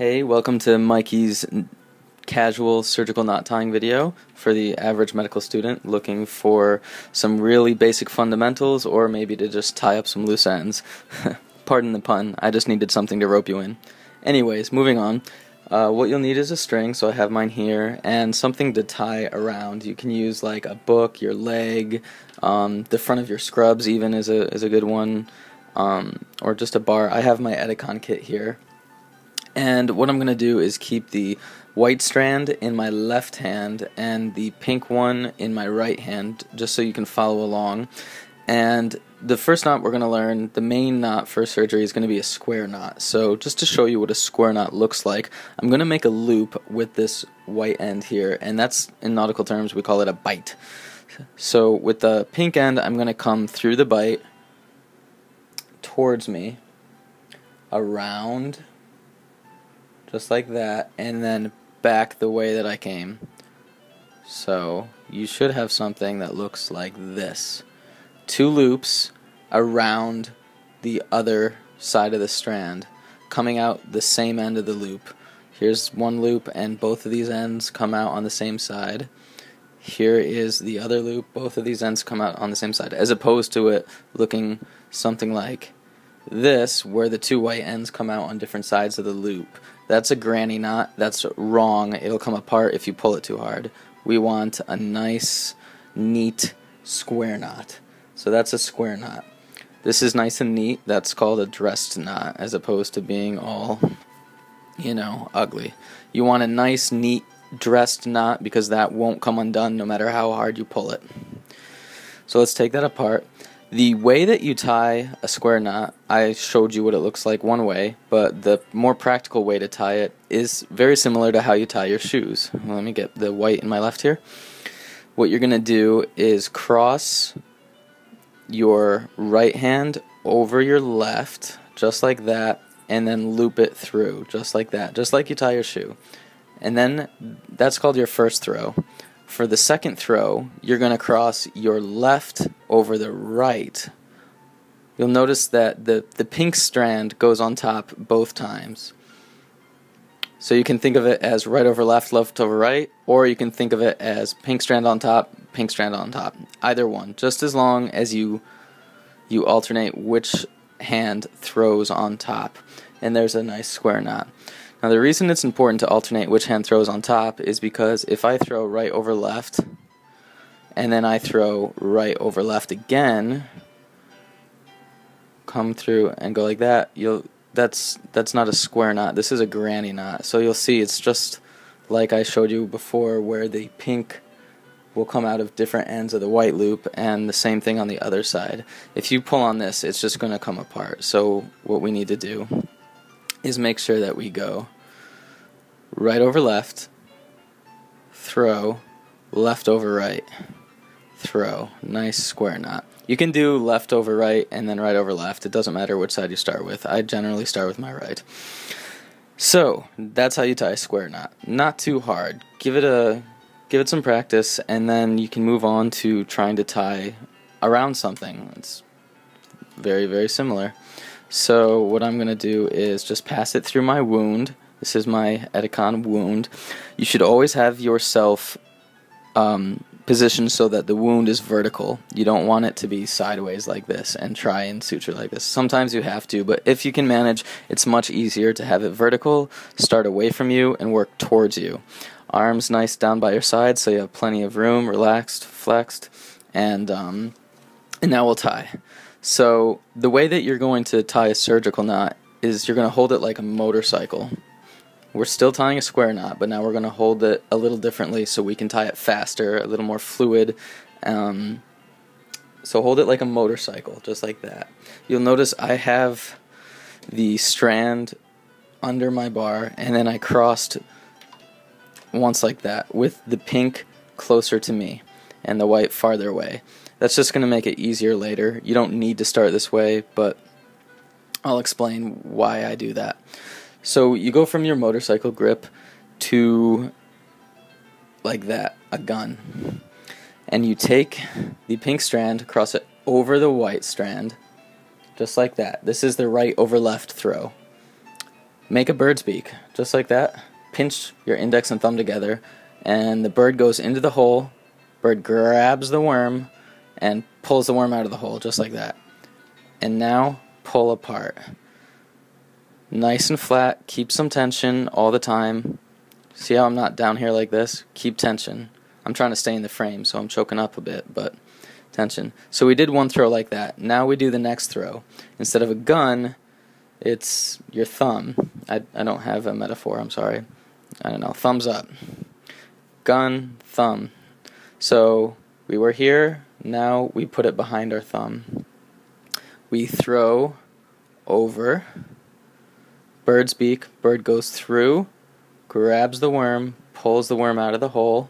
Hey, welcome to Mikey's casual surgical knot tying video for the average medical student looking for some really basic fundamentals or maybe to just tie up some loose ends. Pardon the pun, I just needed something to rope you in. Anyways, moving on. What you'll need is a string, so I have mine here, and something to tie around. You can use like a book, your leg, the front of your scrubs even is a good one, or just a bar. I have my Edicon kit here. And what I'm going to do is keep the white strand in my left hand and the pink one in my right hand, just so you can follow along. And the first knot we're going to learn, the main knot for surgery, is going to be a square knot. So just to show you what a square knot looks like, I'm going to make a loop with this white end here, and that's, in nautical terms, we call it a bite. So with the pink end, I'm going to come through the bite towards me, around, just like that, and then back the way that I came. So you should have something that looks like this. Two loops around the other side of the strand, coming out the same end of the loop. Here's one loop, and both of these ends come out on the same side. Here is the other loop, both of these ends come out on the same side, as opposed to it looking something like this, where the two white ends come out on different sides of the loop. That's a granny knot. That's wrong. It'll come apart if you pull it too hard. We want a nice, neat square knot. So that's a square knot. This is nice and neat. That's called a dressed knot, as opposed to being all, ugly. You want a nice, neat, dressed knot because that won't come undone no matter how hard you pull it. So let's take that apart. The way that you tie a square knot, I showed you what it looks like one way, but the more practical way to tie it is very similar to how you tie your shoes. Well, let me get the white in my left here. What you're going to do is cross your right hand over your left, just like that, and then loop it through, just like that, just like you tie your shoe. And then that's called your first throw. For the second throw, you're going to cross your left over the right. You'll notice that the pink strand goes on top both times. So you can think of it as right over left, left over right, or you can think of it as pink strand on top, pink strand on top. Either one, just as long as you alternate which hand throws on top. And there's a nice square knot. Now the reason it's important to alternate which hand throws on top is because if I throw right over left and then I throw right over left again, come through and go like that, that's not a square knot. This is a granny knot. So you'll see it's just like I showed you before, where the pink will come out of different ends of the white loop, and the same thing on the other side. If you pull on this, it's just going to come apart. So what we need to do is make sure that we go right over left, throw, left over right, throw. Nice square knot. You can do left over right and then right over left. It doesn't matter which side you start with. I generally start with my right. So that's how you tie a square knot. Not too hard. Give it some practice, and then you can move on to trying to tie around something. It's very, very similar. So what I'm going to do is just pass it through my wound. This is my Edicon wound. You should always have yourself positioned so that the wound is vertical. You don't want it to be sideways like this and try and suture like this. Sometimes you have to, but if you can manage, it's much easier to have it vertical, start away from you, and work towards you. Arms nice down by your side so you have plenty of room, relaxed, flexed, and now we'll tie. So the way that you're going to tie a surgical knot is you're going to hold it like a motorcycle. We're still tying a square knot, but now we're going to hold it a little differently so we can tie it faster, a little more fluid. So hold it like a motorcycle, just like that. You'll notice I have the strand under my bar, and then I crossed once like that, with the pink closer to me and the white farther away. That's just going to make it easier later. You don't need to start this way, but I'll explain why I do that. So you go from your motorcycle grip to like that, a gun. And you take the pink strand, cross it over the white strand, just like that. This is the right over left throw. make a bird's beak, just like that. Pinch your index and thumb together, and the bird goes into the hole. Bird grabs the worm and pulls the worm out of the hole, just like that. And now pull apart. Nice and flat, keep some tension all the time. See how I'm not down here like this? Keep tension. I'm trying to stay in the frame, so I'm choking up a bit, but tension. So we did one throw like that. Now we do the next throw. Instead of a gun, it's your thumb. I don't have a metaphor, I'm sorry. I don't know. Thumbs up. Gun, thumb. So we were here, now we put it behind our thumb. We throw over, bird's beak, bird goes through, grabs the worm, pulls the worm out of the hole,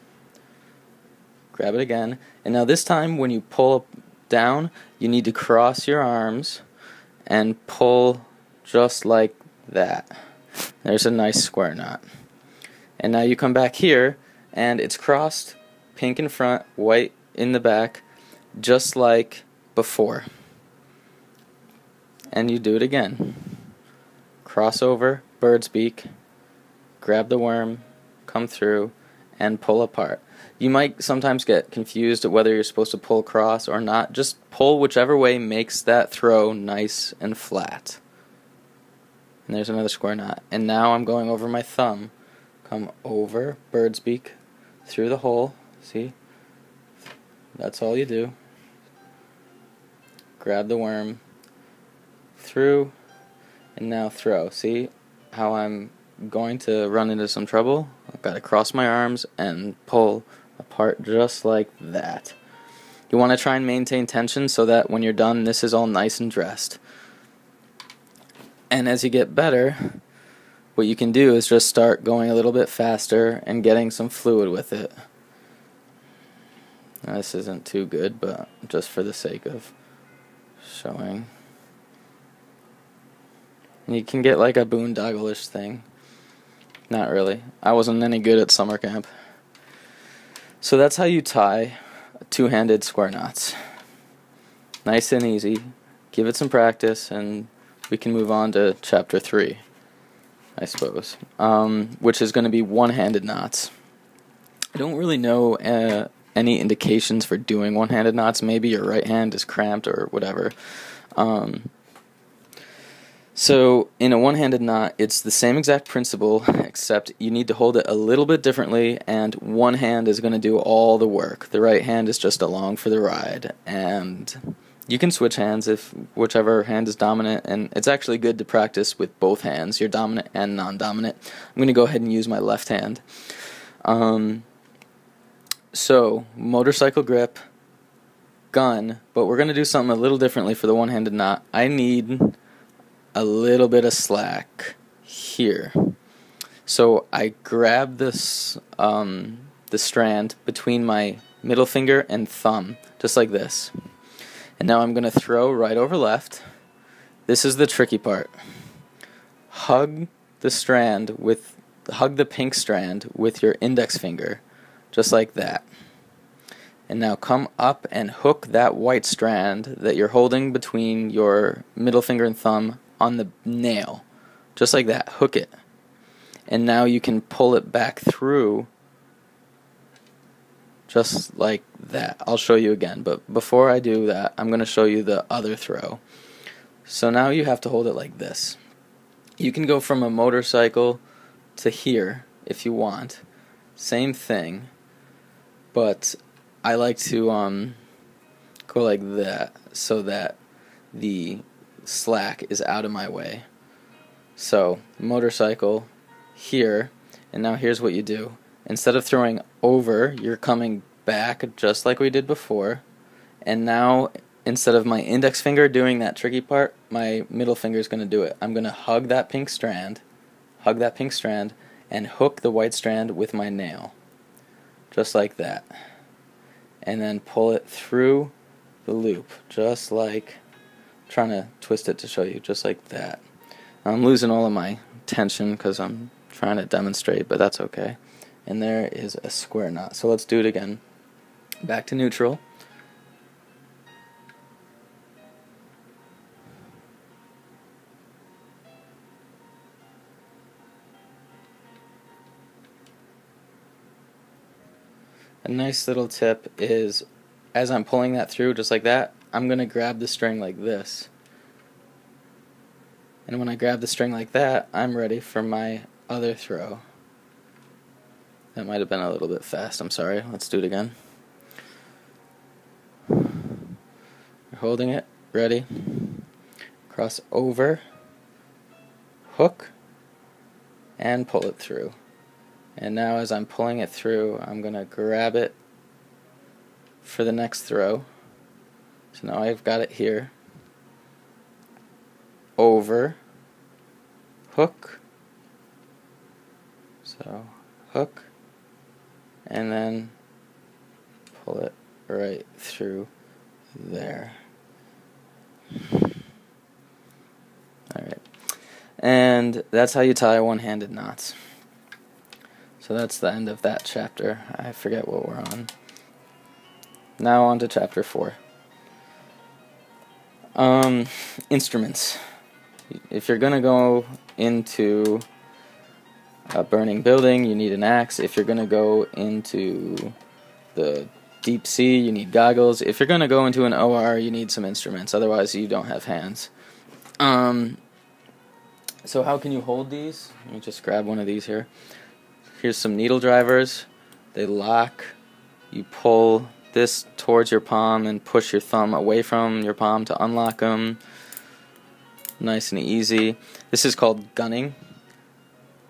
grab it again, and now this time when you pull down, you need to cross your arms and pull just like that. There's a nice square knot. And now you come back here, and it's crossed, pink in front, white in the back, just like before. And you do it again. Cross over, bird's beak, grab the worm, come through, and pull apart. You might sometimes get confused at whether you're supposed to pull across or not. Just pull whichever way makes that throw nice and flat. And there's another square knot. And now I'm going over my thumb. Come over, bird's beak, through the hole. See? That's all you do. Grab the worm, through, and now throw. See how I'm going to run into some trouble? I've got to cross my arms and pull apart just like that. You want to try and maintain tension so that when you're done, this is all nice and dressed. And as you get better, what you can do is just start going a little bit faster and getting some fluid with it. Now, this isn't too good, but just for the sake of showing. And you can get like a boondoggle-ish thing. Not really. I wasn't any good at summer camp. So that's how you tie two-handed square knots. Nice and easy. Give it some practice, and we can move on to chapter 3, I suppose, which is going to be one-handed knots. I don't really know any indications for doing one-handed knots. Maybe your right hand is cramped or whatever. So in a one-handed knot, it's the same exact principle, except you need to hold it a little bit differently, and one hand is going to do all the work. The right hand is just along for the ride, and you can switch hands if whichever hand is dominant, and it's actually good to practice with both hands, your dominant and non-dominant. I'm going to go ahead and use my left hand. So, motorcycle grip, gun, but we're going to do something a little differently for the one-handed knot. I need a little bit of slack here. So I grab this the strand between my middle finger and thumb, just like this. And now I'm going to throw right over left. This is the tricky part. Hug the pink strand with your index finger, just like that. And now come up and hook that white strand that you're holding between your middle finger and thumb on the nail, just like that. Hook it. And now you can pull it back through just like that. I'll show you again, but before I do that, I'm going to show you the other throw. So now you have to hold it like this. You can go from a motorcycle to here if you want. Same thing, but I like to go like that so that the slack is out of my way. So, motorcycle here, and now here's what you do. Instead of throwing over, you're coming back just like we did before, and now instead of my index finger doing that tricky part, my middle finger is going to do it. I'm going to hug that pink strand, and hook the white strand with my nail, just like that. And then pull it through the loop, just like, trying to twist it to show you, just like that. I'm losing all of my tension because I'm trying to demonstrate, but that's okay. And there is a square knot. So let's do it again. Back to neutral. A nice little tip is, as I'm pulling that through just like that, I'm going to grab the string like this. And when I grab the string like that, I'm ready for my other throw. That might have been a little bit fast, I'm sorry. Let's do it again. You're holding it, ready. Cross over, hook, and pull it through. And now as I'm pulling it through, I'm going to grab it for the next throw. So now I've got it here. Over, hook, so hook, and then pull it right through there. Alright, and that's how you tie one-handed knots. So that's the end of that chapter. I forget what we're on. Now on to chapter 4. Instruments. If you're going to go into a burning building, you need an axe. If you're going to go into the deep sea, you need goggles. If you're going to go into an OR, you need some instruments. Otherwise, you don't have hands. So how can you hold these? Let me just grab one of these here. Here's some needle drivers. They lock. You pull this towards your palm and push your thumb away from your palm to unlock them. Nice and easy. This is called gunning.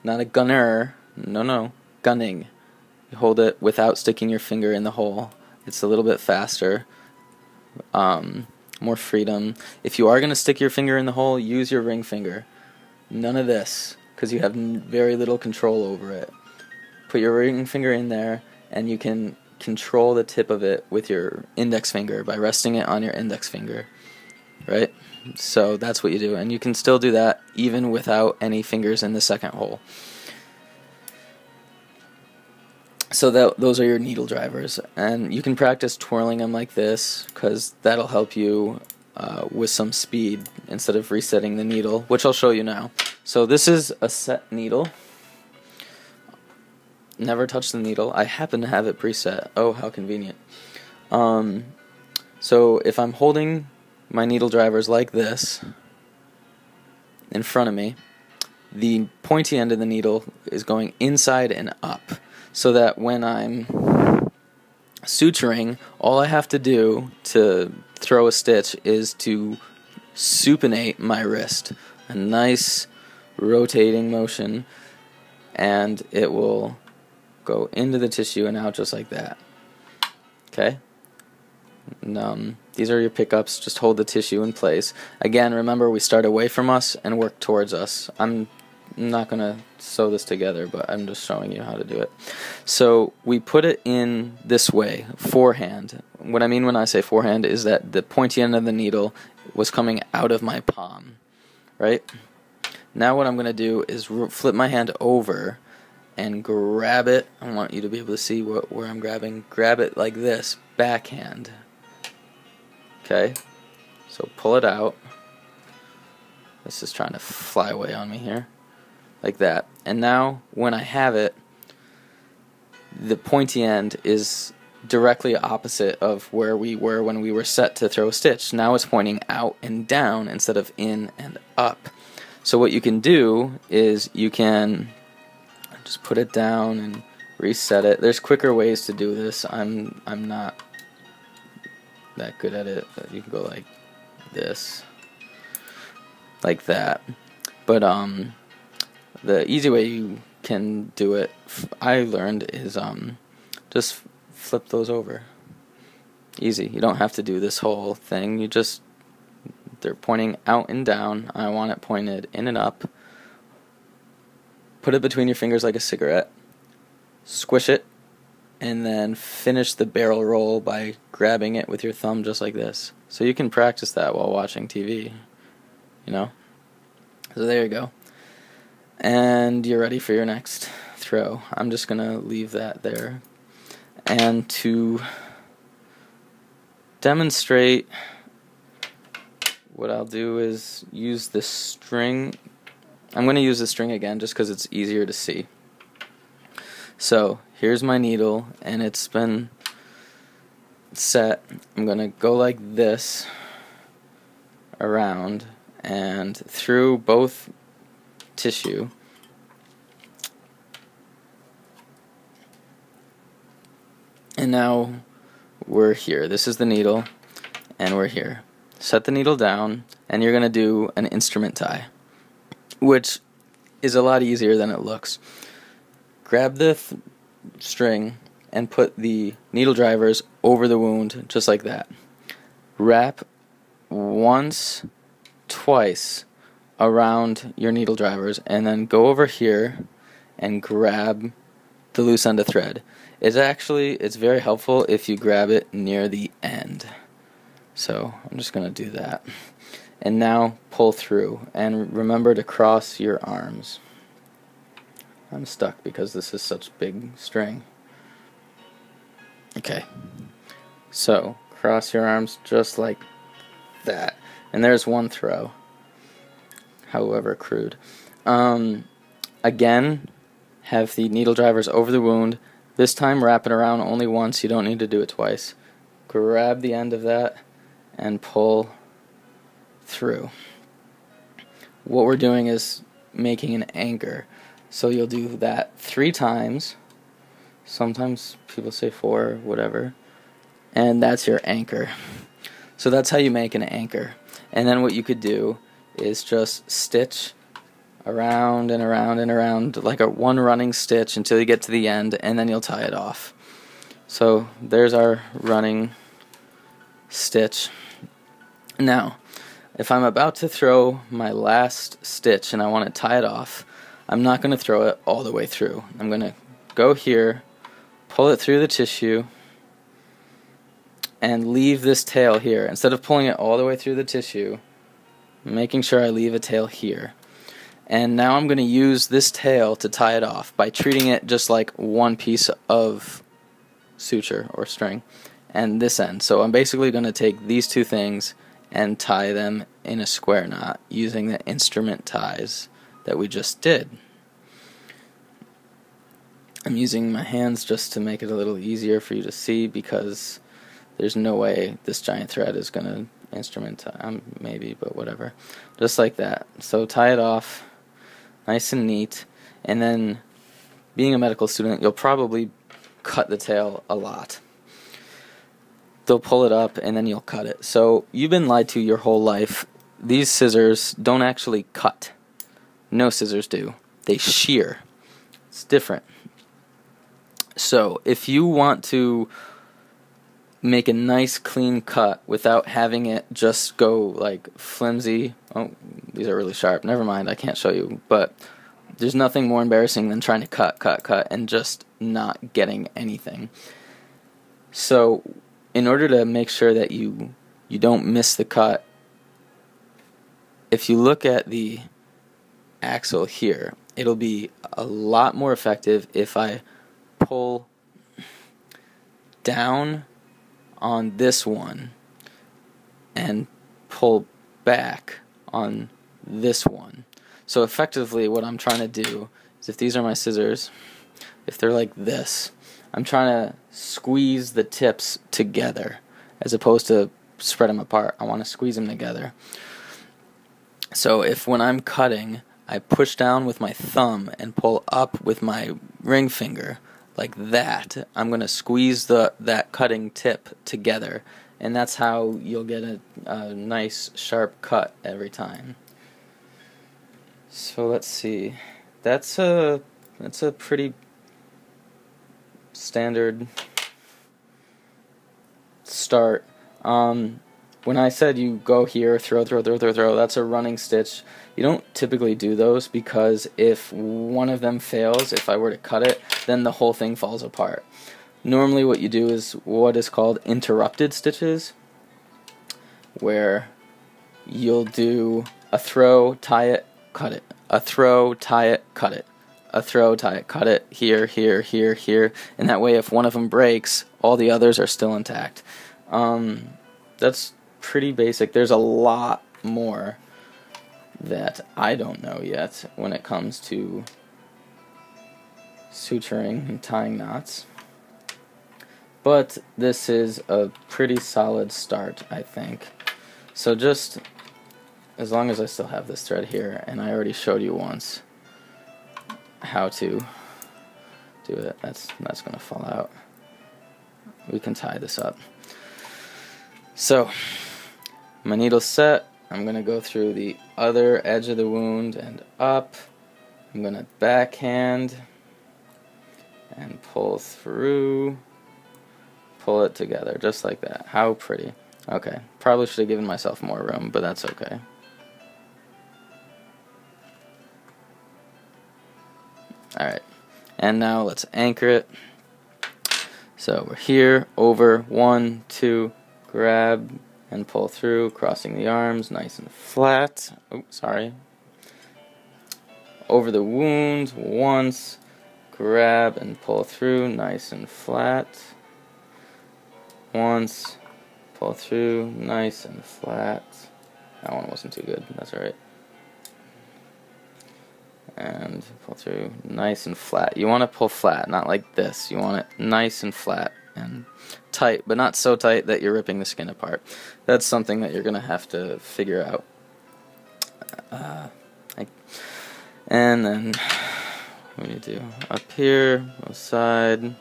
Not a gunner. No. Gunning. You hold it without sticking your finger in the hole. It's a little bit faster. More freedom. If you are going to stick your finger in the hole, use your ring finger. None of this, because you have very little control over it. Put your ring finger in there, and you can control the tip of it with your index finger by resting it on your index finger. Right? So that's what you do, and you can still do that even without any fingers in the second hole. So those are your needle drivers, and you can practice twirling them like this, because that'll help you with some speed instead of resetting the needle, which I'll show you now. So this is a set needle. Never touch the needle. I happen to have it preset. Oh, how convenient. So if I'm holding my needle drivers like this in front of me, the pointy end of the needle is going inside and up, so that when I'm suturing, all I have to do to throw a stitch is to supinate my wrist. A nice rotating motion, and it will go into the tissue and out just like that. Okay? And, these are your pickups. Just hold the tissue in place. Again, remember, we start away from us and work towards us. I'm not going to sew this together, but I'm just showing you how to do it. So we put it in this way, forehand. What I mean when I say forehand is that the pointy end of the needle was coming out of my palm, right? Now what I'm going to do is flip my hand over and grab it. I want you to be able to see where I'm grabbing. Grab it like this, backhand. Okay? So pull it out. This is trying to fly away on me here. Like that. And now, when I have it, the pointy end is directly opposite of where we were when we were set to throw a stitch. Now it's pointing out and down instead of in and up. So what you can do is you can just put it down and reset it. There's quicker ways to do this. I'm not that good at it. You can go like this, like that. But the easy way you can do it, I learned, is just flip those over. Easy. You don't have to do this whole thing. You just, they're pointing out and down. I want it pointed in and up. Put it between your fingers like a cigarette. Squish it, and then finish the barrel roll by grabbing it with your thumb just like this. So you can practice that while watching TV, you know? So there you go. And you're ready for your next throw. I'm just going to leave that there. And to demonstrate, what I'll do is use this string. I'm going to use the string again just because it's easier to see. So here's my needle, and it's been set. I'm going to go like this around and through both tissue. And now we're here. This is the needle, and we're here. Set the needle down, and you're going to do an instrument tie, which is a lot easier than it looks. Grab the string and put the needle drivers over the wound, just like that. Wrap once, twice around your needle drivers, and then go over here and grab the loose end of thread. It's very helpful if you grab it near the end. So I'm just going to do that. And now pull through, and remember to cross your arms. I'm stuck because this is such big string. Okay, so cross your arms just like that. And there's one throw, however crude. Again, have the needle drivers over the wound. This time wrap it around only once, you don't need to do it twice. Grab the end of that and pull through. What we're doing is making an anchor. So you'll do that 3 times. Sometimes people say 4, whatever. And that's your anchor. So that's how you make an anchor. And then what you could do is just stitch around and around and around like a one running stitch until you get to the end, and then you'll tie it off. So there's our running stitch. Now, if I'm about to throw my last stitch and I want to tie it off, I'm not going to throw it all the way through. I'm going to go here, pull it through the tissue, and leave this tail here. Instead of pulling it all the way through the tissue, making sure I leave a tail here. And now I'm going to use this tail to tie it off by treating it just like one piece of suture or string and this end. So I'm basically going to take these two things and tie them in a square knot using the instrument ties that we just did. I'm using my hands just to make it a little easier for you to see, because there's no way this giant thread is going to instrument tie, maybe, but whatever. Just like that. So tie it off nice and neat, and then being a medical student, you'll probably cut the tail a lot. They'll pull it up and then you'll cut it. So you've been lied to your whole life. These scissors don't actually cut. No scissors do. They shear. It's different. So if you want to make a nice clean cut without having it just go like flimsy, oh, these are really sharp, never mind, I can't show you, but there's nothing more embarrassing than trying to cut and just not getting anything. So in order to make sure that you don't miss the cut, if you look at the axle here, it'll be a lot more effective if I pull down on this one and pull back on this one. So effectively what I'm trying to do is, if these are my scissors, if they're like this, I'm trying to squeeze the tips together as opposed to spread them apart. I want to squeeze them together. So if when I'm cutting, I push down with my thumb and pull up with my ring finger like that, I'm going to squeeze that cutting tip together, and that's how you'll get a nice sharp cut every time. So let's see. That's a pretty standard start. When I said you go here, throw, that's a running stitch. You don't typically do those because if one of them fails, if I were to cut it, then the whole thing falls apart. Normally what you do is what is called interrupted stitches, where you'll do a throw, tie it, cut it, a throw, tie it, cut it, a throw, tie it, cut it, here, here, here, here, and that way if one of them breaks, all the others are still intact. That's pretty basic. There's a lot more that I don't know yet when it comes to suturing and tying knots. But this is a pretty solid start, I think. So just as long as I still have this thread here, and I already showed you once how to do it. That's going to fall out. We can tie this up. So my needle's set. I'm going to go through the other edge of the wound and up. I'm going to backhand and pull through, pull it together just like that. How pretty. Okay, probably should have given myself more room, but that's okay. Alright, and now let's anchor it. So we're here, over, 1, 2, grab and pull through, crossing the arms, nice and flat. Oh, sorry. Over the wound, once, grab and pull through, nice and flat. Once, pull through, nice and flat. That one wasn't too good, that's alright. And pull through, nice and flat. You want to pull flat, not like this. You want it nice and flat and tight, but not so tight that you're ripping the skin apart. That's something that you're going to have to figure out. And then, what do you do? Up here, both side.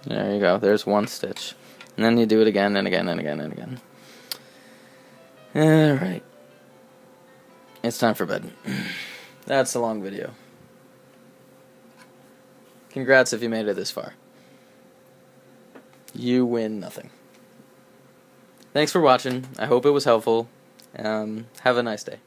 There you go, there's one stitch. And then you do it again and again and again and again. Alright. It's time for bed. That's a long video. Congrats if you made it this far. You win nothing. Thanks for watching. I hope it was helpful. Have a nice day.